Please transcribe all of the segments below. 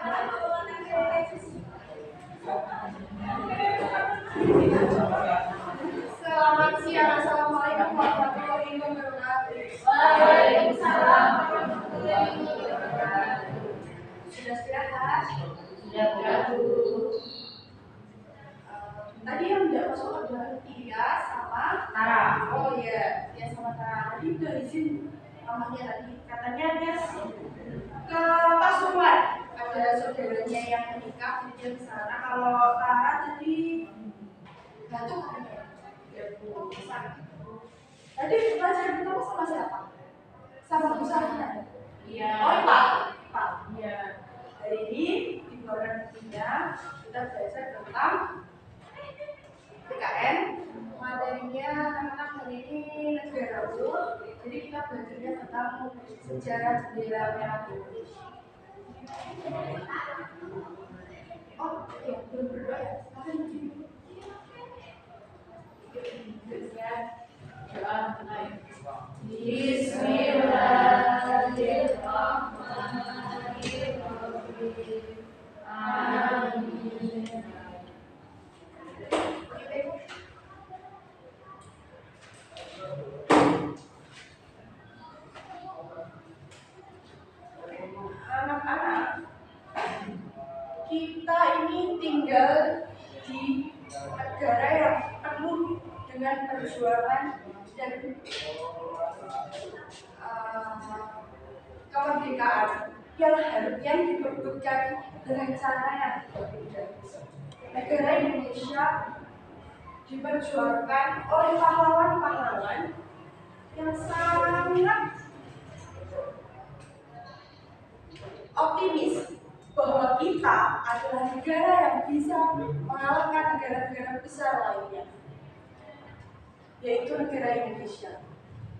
Selamat siang, assalamualaikum warahmatullahi wabarakatuh. Waalaikumsalam warahmatullahi wabarakatuh. Sudah istirahat? Sudah, Bu. Tadi yang tidak masuk adalah Tia sama Tara. Oh iya, Tia sama Tara. Tadi udah izin mamanya tadi. Katanya dia ke Pasuruan. Ada saudaranya yang menikah, jadi dia ke sana. Kalau Tara tadi batuk katanya. Tadi belajar pertama sama siapa? Sama Bu Sarina. Iya. Oh iya, Pak. Iya. Hari ini di bulan ketiga kita belajar tentang PKN. Materinya anak-anak hari ini negara dulu. Jadi kita belajarnya tentang sejarah bendera merah putih. Oh iya, belum berdoa ya. Bismillahirrahmanirrahim. Amin. Anak-anak, kita ini tinggal di negara yang penuh dengan perjuangan dan kemerdekaan yang diperbutkan dengan cara yang berbeda. Negara Indonesia diperjuangkan oleh pahlawan-pahlawan yang sangat optimis bahwa kita adalah negara yang bisa mengalahkan negara-negara besar lainnya, yaitu negara Indonesia.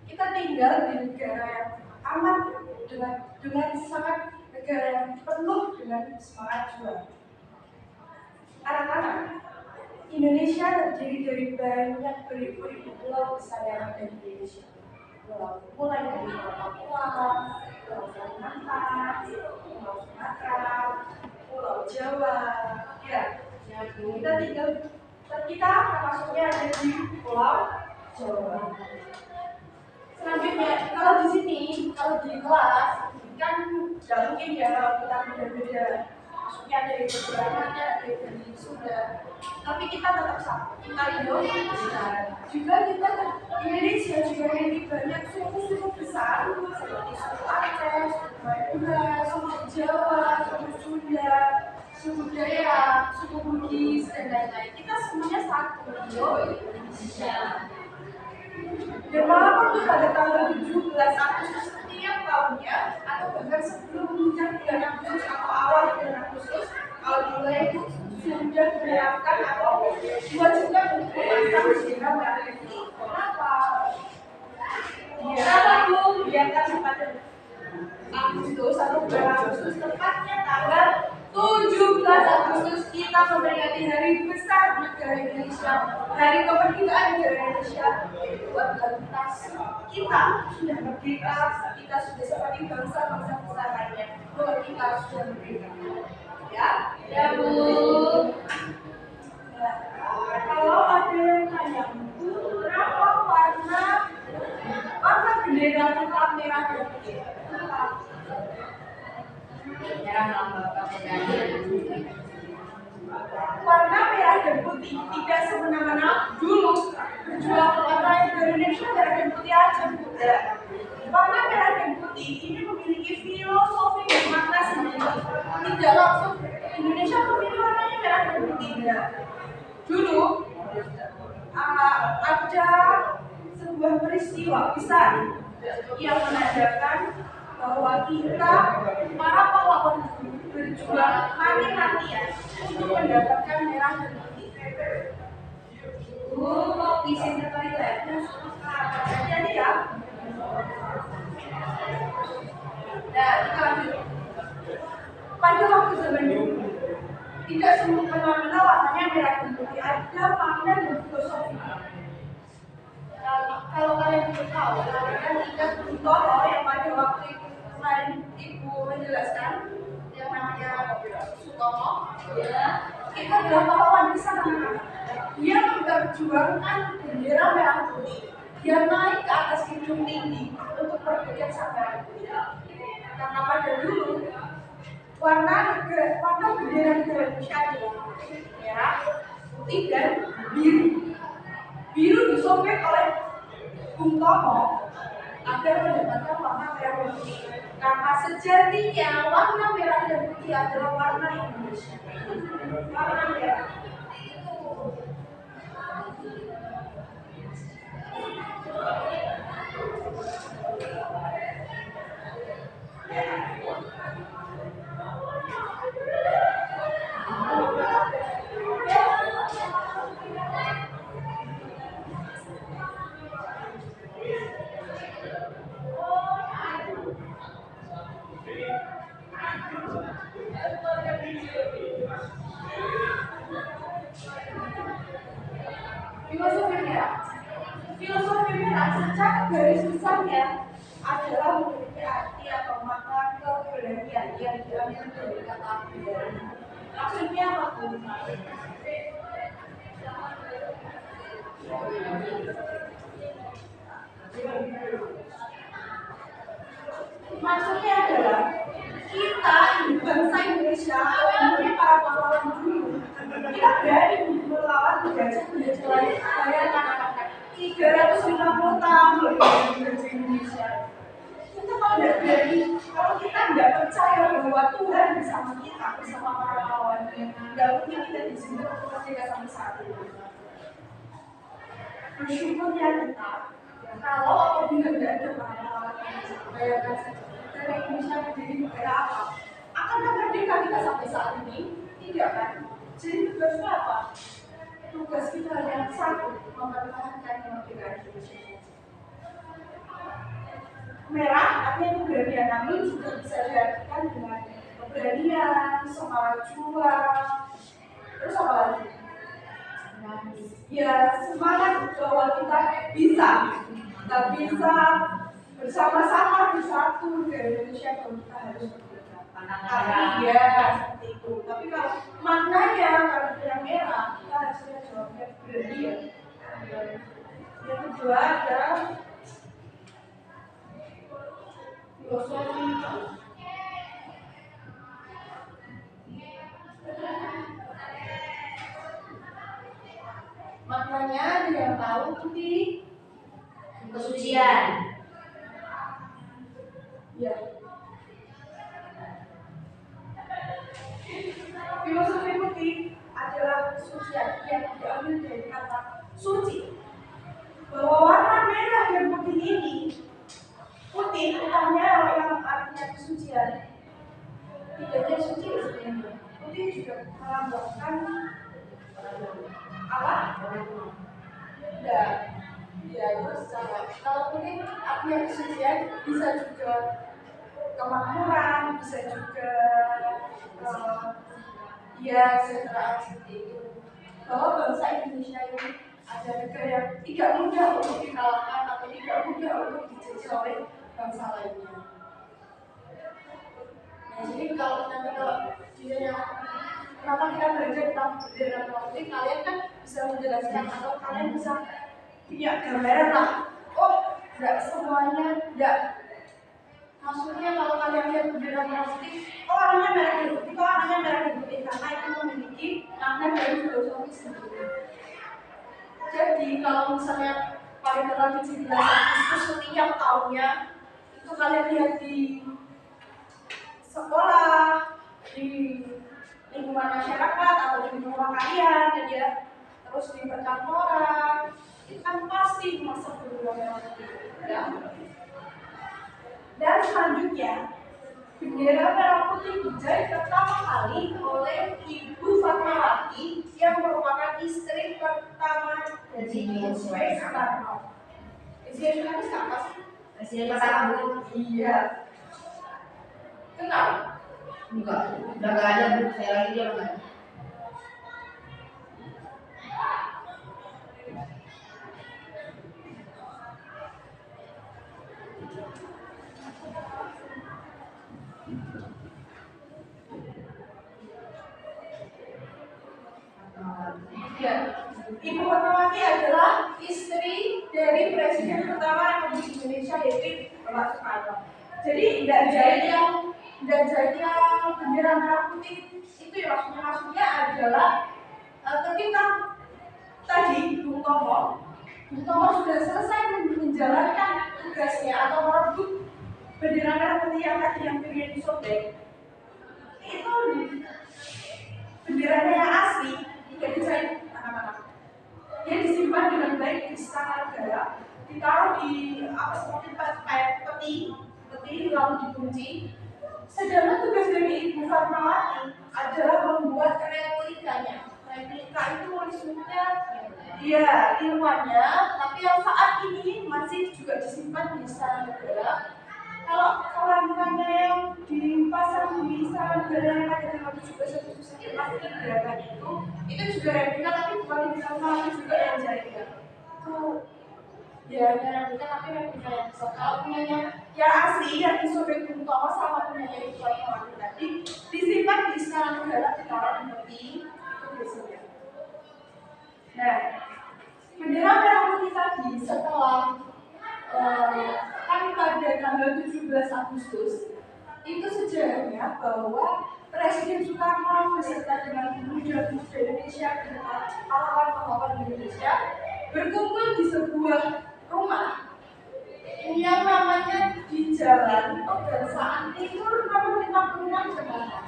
Kita tinggal di negara yang aman dengan sangat negara yang penuh dengan semangat juang. Anak-anak, Indonesia terdiri dari banyak beribu-ribu pulau besar yang ada di Indonesia. Mulai dari Papua, Pulau Kalimantan, Pulau Sumatera, Pulau Jawa. Ya, kita termasuknya ada di Pulau Jawa. Selanjutnya, kalau di sini, kalau di kelas kan tidak mungkin ya kalau kita beda-beda. Maksudnya dari keberagamannya, dari Sunda. Tapi kita tetap sama. Kita Indonesia. Juga kita Indonesia juga memiliki banyak suku-suku besar seperti suku Aceh, suku Madura, suku Jawa, suku Sunda, suku Dayak, suku Bugis dan lain-lain. Kita semuanya satu Indonesia. Dan walaupun pada tanggal 17 Agustus setiap tahunnya atau bahkan sebelum bulan Agustus atau awal bulan Agustus, kalau di wilayah itu sudah menerapkan atau diwajibkan untuk memasang bendera merah putih. Kenapa? Biar kan pada Agustus atau bulan Agustus, tepatnya tanggal 17 Agustus kita memperingati hari besar negara Indonesia, hari kemerdekaan negara Indonesia. Buat kualitas kita sudah merdeka, kita sudah seperti bangsa-bangsa besar lainnya, bahwa kita sudah merdeka. Ya Bu. Kalau ada yang tanya, berapa warna bendera kita merah dan putih? Warna merah dan putih tidak semena-mena dulu berjuang warna Indonesia merah dan putih aja. Warna merah dan putih ini memiliki filosofi dan makna sendiri. Tidak langsung Indonesia memilih warnanya merah dan putih. Dulu ada sebuah peristiwa besar yang menandakan bahwa kita para pahlawan berjuang mati-matian untuk mendapatkan merah dan putih. Mau izin ke toiletnya? Jadi ya. Nah, kita lanjut. Pada waktu zaman dulu, tidak semena-mena warnanya merah dan putih, ada makna dan filosofi. Kalau kalian belum tahu, kalian ingat Bung Tomo yang pada waktu itu kemarin Ibu menjelaskan yang namanya anaknya Sutomo, ya, kita adalah pahlawan di sana. Dia memperjuangkan bendera merah putih. Dia naik ke atas gedung tinggi untuk perbaikan sampai karena pada dulu warna bendera negara Indonesia adalah merah, putih, dan biru. Biru disobek oleh Bung Tomo agar mendapatkan warna merah dan putih. Karena sejatinya warna merah dan putih adalah warna Indonesia. Warna merah. Filosofi merah secara garis besarnya adalah memiliki arti atau makna keberanian yang diambil dari kata berani. Maksudnya apa tuh? Maksudnya adalah kita bangsa Indonesia, umumnya para pahlawan dulu, kita berani melawan penjajah lain. Bayangkan anak-anak 350 tahun loh penjajah Indonesia. Kita kalau tidak berani, kalau kita tidak percaya bahwa Tuhan bersama kita, bersama para pahlawan, tidak mungkin kita di sini untuk merdeka sampai saat ini. Bersyukurnya kita, kalau apabila tidak ada para pahlawan, bayangkan saja. Negara Indonesia menjadi negara apa? Akankah merdeka kita sampai saat ini? Tidak kan? Jadi tugasnya apa? Tugas kita yang satu, mempertahankan kemerdekaan Indonesia. Merah artinya keberanian, namun juga bisa diartikan dengan keberanian, semangat juang, terus apa lagi? Ya, semangat bahwa kita bisa bersama-sama bersatu ke Indonesia kalau kita harus berbeda. Tapi ya seperti itu. Tapi kalau maknanya kalau yang merah kita harusnya jawabnya berani ya. Yang kedua ada filosofi. Maknanya ada yang tahu putih kesucian. Ya. Filosofi putih adalah kesucian yang diambil dari kata suci. Bahwa warna merah dan putih ini, putih bukannya yang artinya kesucian. Tidak hanya suci sebenarnya. Putih juga melambangkan apa? Ya itu secara kalau putih artinya kesucian bisa juga kemakmuran, bisa juga ya kesejahteraan seperti itu. Bahwa bangsa Indonesia ini ada negara yang tidak mudah untuk dikalahkan atau tidak mudah untuk dijajah oleh bangsa lainnya. Nah, jadi kalau ditanya kenapa kita belajar tentang bendera putih, kalian kan bisa menjelaskan atau kalian bisa punya gambaran lah. Oh, tidak semuanya, tidak. Maksudnya kalau kalian lihat bendera merah putih, warnanya merah dan putih, warnanya merah dan putih karena itu memiliki makna dari filosofi sendiri. Jadi kalau misalnya pada tanggal 17 Agustus setiap tahunnya itu kalian lihat di sekolah, di lingkungan masyarakat atau di rumah kalian, ya, terus di perkantoran, itu kan pasti masuk bendera merah putih, ya. Dan selanjutnya, bendera merah putih dijahit pertama kali oleh Ibu Fatmawati yang merupakan istri pertama dari Soekarno. Presiden Soekarno siapa sih? Presiden pertama. Iya. Kenal? Enggak, udah nggak ada Bu, saya lagi dia nggak ada. dari Presiden pertama Republik Indonesia yaitu Bapak Soekarno. Jadi tidak jahit yang bendera merah putih itu ya maksudnya adalah ketika tadi Bung Tomo sudah selesai menjalankan tugasnya atau merebut bendera merah putih yang tadi yang pengen disobek, itu benderanya yang asli tidak dijahit anak-anak. Dia disimpan dengan baik di Istana Negara, ditaruh di seperti kayak peti lalu dikunci. Sedangkan tugas dari Ibu Fatmawati adalah membuat replikanya. Replika itu maksudnya ya ilmuannya, tapi yang saat ini masih juga disimpan di Istana Negara. Kalau rangkanya yang dipasang di Istana Negara yang pada tanggal 17 Agustus yang pasti gerakan itu juga replika, tapi bukan di Fatmawati juga yang jahitnya. Ya, replika tapi replika yang besar. Kalau punyanya yang asli yang disobek Bung Tomo sama punyanya Ibu Fatmawati tadi disimpan di Istana Negara, ditaruh di peti itu biasanya. Nah, bendera merah putih tadi setelah kan pada tanggal 17 Agustus itu sejarahnya bahwa Presiden Soekarno beserta dengan pemuda-pemuda Indonesia dan pahlawan-pahlawan Indonesia berkumpul di sebuah rumah yang namanya di Jalan Pegangsaan Timur nomor 56 Jakarta.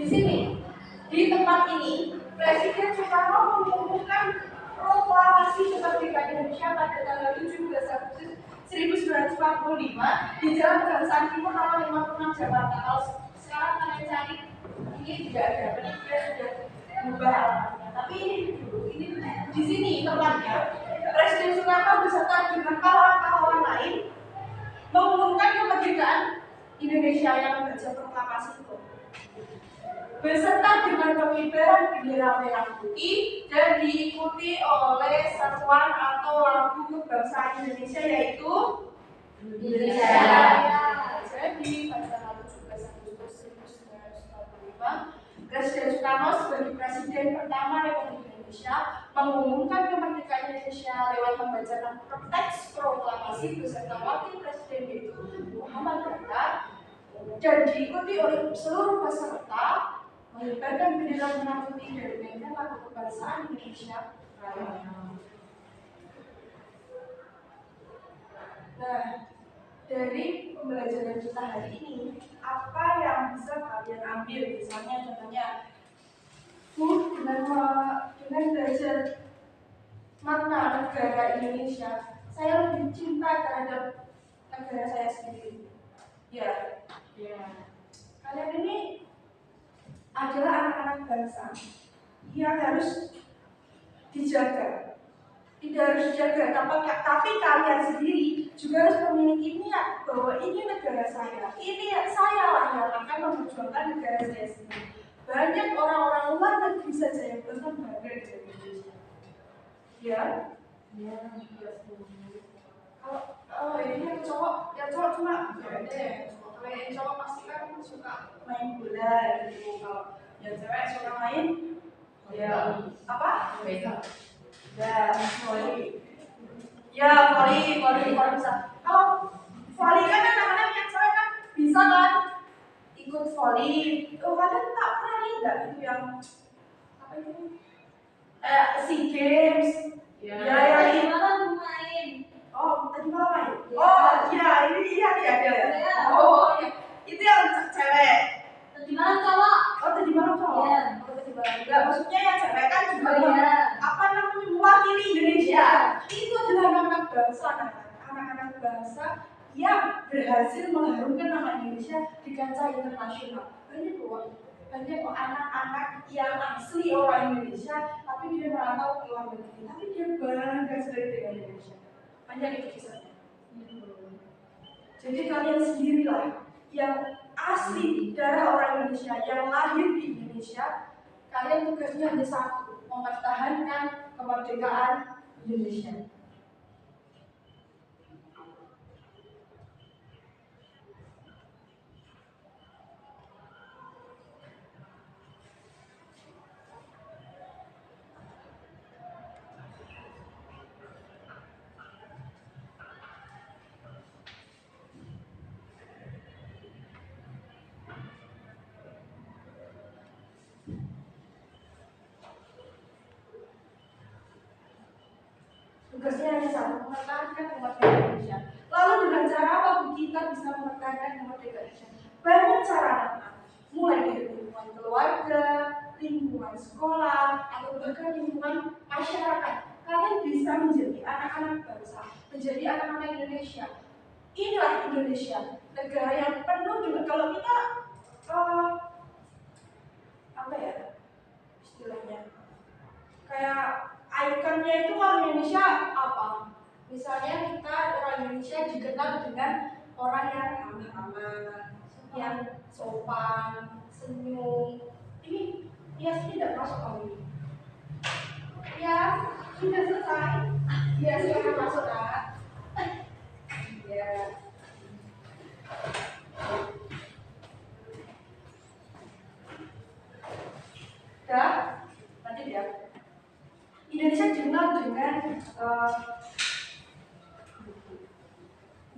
Di sini, di tempat ini, Presiden Soekarno mengumumkan proklamasi kemerdekaan Indonesia pada tanggal 17 Agustus 1945 di Jalan Pegangsaan Timur nomor 56 Jakarta. Kalau sekarang kalian cari, ini tidak ada, penelitian sudah berubah alamatnya. Tapi ini di sini tempatnya. Presiden Soekarno beserta dengan pahlawan-pahlawan lain mengumumkan kemerdekaan Indonesia yang membaca proklamasi itu, beserta dengan pengibaran bendera merah putih dan diikuti oleh satuan atau lagu kebangsaan Indonesia yaitu Indonesia. Jadi pada tanggal 17 Agustus 1945, Presiden Soekarno sebagai Presiden pertama Republik Indonesia mengumumkan kemerdekaan Indonesia lewat membacakan teks proklamasi beserta Wakil Presiden yaitu Muhammad Hatta dan diikuti oleh seluruh peserta mengibarkan bendera merah putih dan menyanyikan lagu kebangsaan Indonesia Raya. Nah, dari pembelajaran kita hari ini, apa yang bisa kalian ambil? Misalnya contohnya, dengan belajar makna negara Indonesia, saya lebih cinta terhadap negara saya sendiri. Ya. Kalian ini adalah anak-anak bangsa yang harus dijaga. Tidak harus dijaga, tapi kalian sendiri juga harus memiliki niat bahwa ini negara saya, ini saya lah yang akan memperjuangkan negara saya sendiri. Banyak orang-orang luar negeri saja yang bahkan bangga dengan Indonesia. Ya. Kalau ini yang cowok cuma ya deh. Kalau yang cowok pasti kan suka main bola gitu. Kalau yang cewek suka main ya apa? Ya, volley. Ya, volley bisa. Kalau volley kan anak-anak yang cewek kan bisa kan ikut volley. Kalian tak pernah lihat itu yang apa itu? SEA Games. Ya, yang malam main. Oh, tadi malam main. Oh, iya, ini ada. Oh, iya. Itu yang cewek. Tadi malam cowok. Oh, tadi malam cowok. Iya. Oh, tadi malam. Enggak, maksudnya yang cewek kan juga mewakili Indonesia. Itu adalah anak-anak bangsa yang berhasil mengharumkan nama Indonesia di kancah internasional. Banyak kok anak-anak yang asli orang Indonesia, tapi dia merantau ke luar negeri, tapi dia bangga sekali dengan Indonesia. Banyak itu kisahnya. Jadi kalian sendirilah yang asli darah orang Indonesia, yang lahir di Indonesia. Kalian tugasnya hanya satu, mempertahankan kemerdekaan Indonesia. Tugasnya hanya satu, mempertahankan kemerdekaan Indonesia. Lalu dengan cara apa kita bisa mempertahankan kemerdekaan Indonesia? Banyak cara, mulai dari lingkungan keluarga, lingkungan sekolah, atau bahkan lingkungan masyarakat. Kalian bisa menjadi anak-anak bangsa, menjadi anak-anak Indonesia. Inilah Indonesia, negara yang penuh dengan, kalau kita apa ya istilahnya, kayak ikonnya itu orang Indonesia apa? Misalnya kita orang Indonesia dikenal dengan orang yang ramah-ramah, yang sopan, senyum. Ini ya tidak masuk kamu ini. Ya sudah selesai. Ya silakan masuk nak. Ya. Dah, lanjut ya. Indonesia dikenal dengan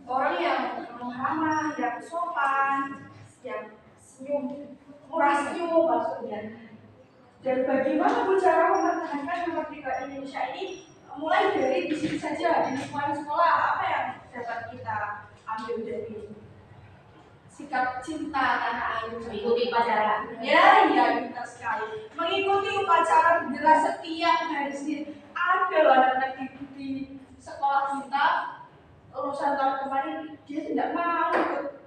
orang yang ramah, yang sopan, yang senyum, murah senyum maksudnya. Dan bagaimana cara mempertahankan kemerdekaan Indonesia ini? Mulai dari di sini saja, di lingkungan sekolah. Apa yang dapat kita ambil dari sikap cinta tanah air? Mengikuti upacara. Ya, iya kita sekali. Mengikuti upacara bendera setiap hari Senin. Ada loh anak-anak di sekolah kita, lulusan tahun kemarin, dia tidak mau ikut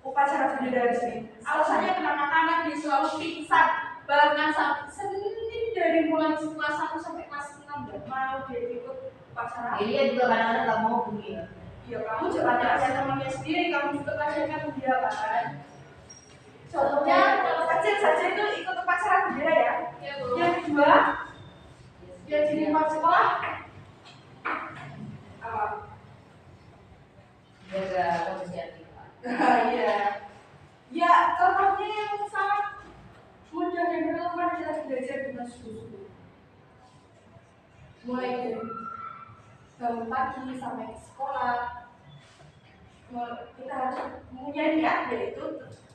upacara bendera Senin. Alasannya karena anak-anak dia selalu pingsan, bahkan sampai Senin dari mulai kelas 1 sampai kelas 6 tidak mau dia ikut upacara. Dia juga kadang-kadang nggak mau pergi. Ya kamu coba tanya temannya sendiri, kamu juga tanyakan dia kan. Contohnya kalau kecil saja itu ikut upacara bendera ya. Yang kedua, dia di lingkungan sekolah apa? Jaga kebersihan kita. Iya. Ya, contohnya yang sangat mudah dan relevan adalah belajar dengan suhu. Mulai dari bangun pagi sampai ke sekolah, kita harus punya niat yaitu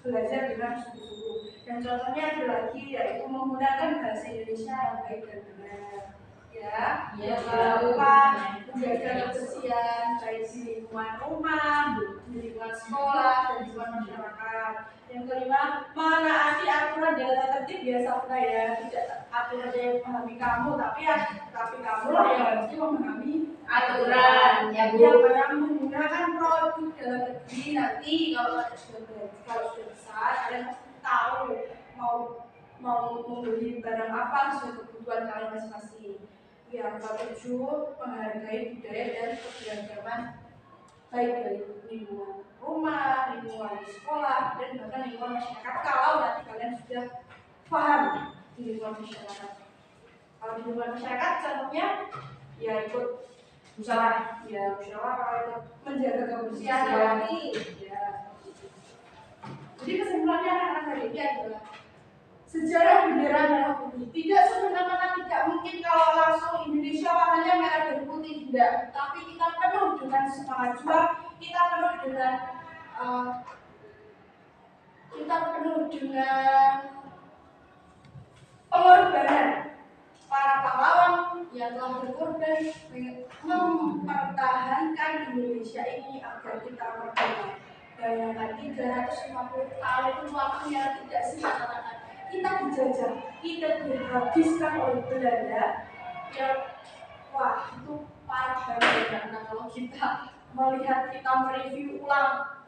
belajar dengan suhu. Dan contohnya ada lagi yaitu menggunakan bahasa Indonesia yang baik dan benar. Ya, jangan lupa menjaga kebersihan baik di lingkungan rumah, di lingkungan sekolah, dan di lingkungan masyarakat. Yang kelima, menaati aturan dan tata tertib biasa ya. Tidak aturan yang memahami kamu, tapi kamu lah yang harusnya memahami aturan. Ya Bu. Yang pada menggunakan produk dalam negeri nanti kalau sudah besar, kalian pasti tahu mau membeli barang apa sesuai kebutuhan kalian masing-masing. Yang ketujuh, menghargai budaya dan keberagaman baik dari lingkungan rumah, lingkungan sekolah, dan bahkan lingkungan masyarakat. Kalau nanti kalian sudah paham di lingkungan masyarakat. Kalau di lingkungan masyarakat, contohnya ya ikut musyawarah, ikut menjaga kebersihan ya. Jadi kesimpulannya anak-anak hari ini adalah sejarah bendera merah putih. Tidak semena-mena, tidak mungkin kalau langsung Indonesia warnanya merah dan putih, tidak. Tapi kita penuh dengan semangat juang, kita penuh dengan pengorbanan para pahlawan yang telah berkorban mempertahankan Indonesia ini agar kita merdeka. Bayangkan 350 tahun itu waktu yang tidak singkat. Kita dijajah, kita dihabiskan oleh Belanda yang wah itu parah banget karena kalau kita melihat, kita mereview ulang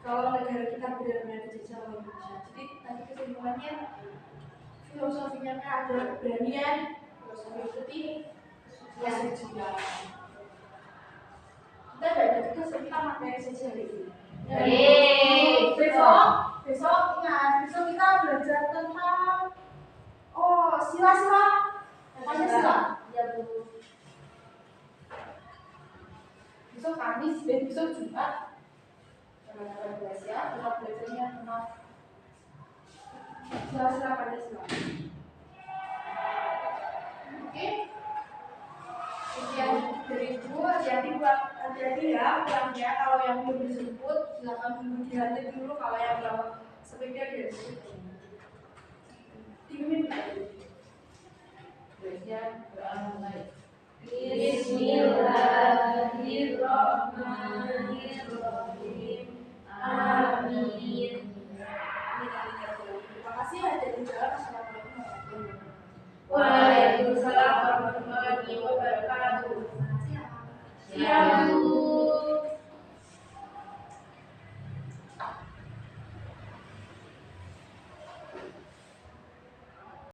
kalau negara kita benar-benar dijajah oleh Indonesia. Jadi tadi kesimpulannya filosofinya adalah keberanian, filosofi putih, filosofi sejarah. Kita ada tugas, kita materi saja hari ini. Besok ingat, besok kita belajar tentang sila-sila Pancasila. Ya Bu. Besok Kamis, besok Jumat. Tanggal 12 ya. Kita belajarnya tentang sila-sila Pancasila. Oke. Sekian dari Ibu, hati-hati ya pulangnya. Kalau yang belum disebut silakan dulu dilihat dulu, kalau yang belum sebaiknya disebut. 3 menit. Bismillahirrahmanirrahim.